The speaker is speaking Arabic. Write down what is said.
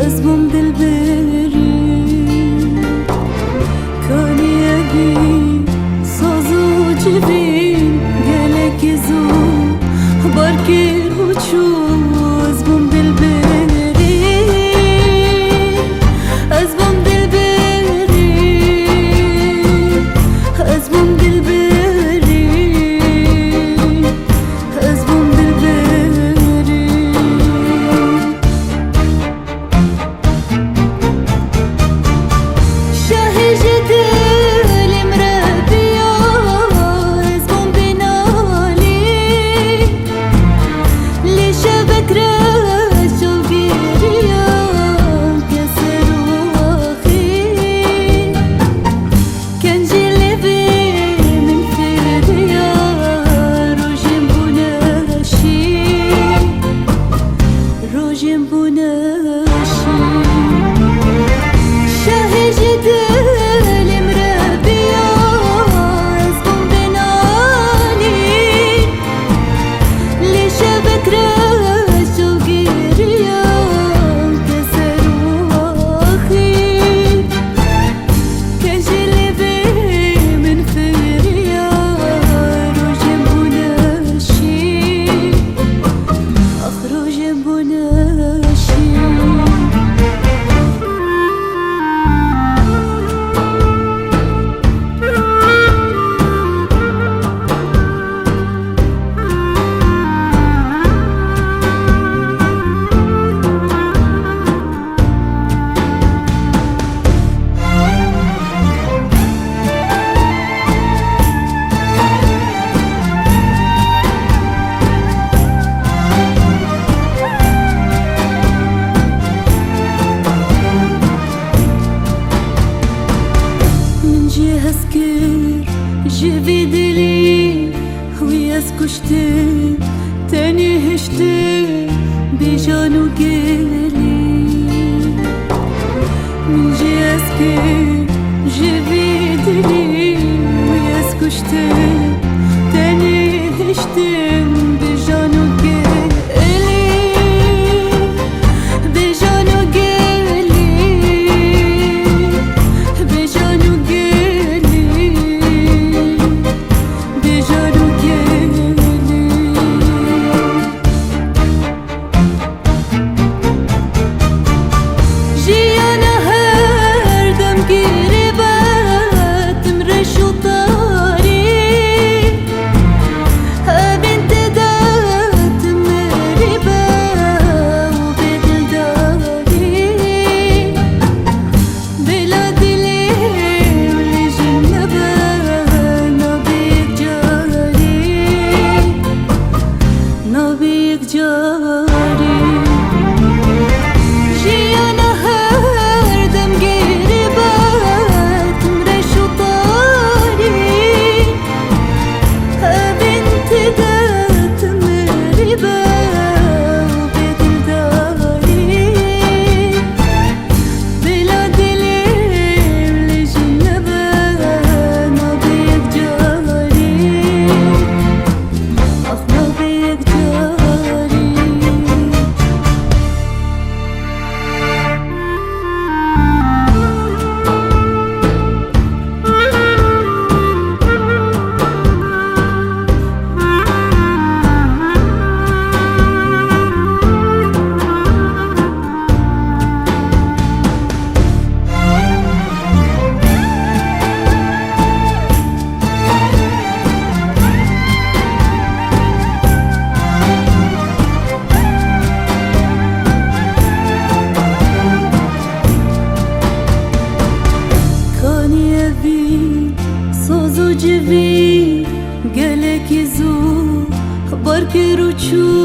أزبم دلبري كاني أبي سازو جبين قالك يزو بركي وشو أزبم دلبري أزبم دلبري أزبم دلبري أزبم دلبري شاهي جدل مربيا أزبم بنالي لشبك راس وقيريا كسر واخي كان جلبي من فيريا روجم بناشي روجم بناشي شاهي جدل مربيا أزبم بنالي لشبك راس وقيريا كسر واخي كان جلبي من فيريا روجم بناشي أخرج بناشي من جهزكر جبي دلي ويسكشتر تاني هشتر بجانو قلي من جهزكر جبي دلي ويسكشتر تاني هشتر بجانو قلي بجانو قلي بجانو قلي بجانو قلي جيانا هردم قريبات مرش وطاري بنت دات مريبة وبدل داري بلادي ليه ولجنبة نبيك جاري نبيك جاري جيانا هردم قريبات مرش وطاري بنت دات مريبة وبدل داري بلادي ليه ولجنبة نبيك جاري أخ نبيك جاري كاني أبي سازو جبي قالك يزو بركي روچو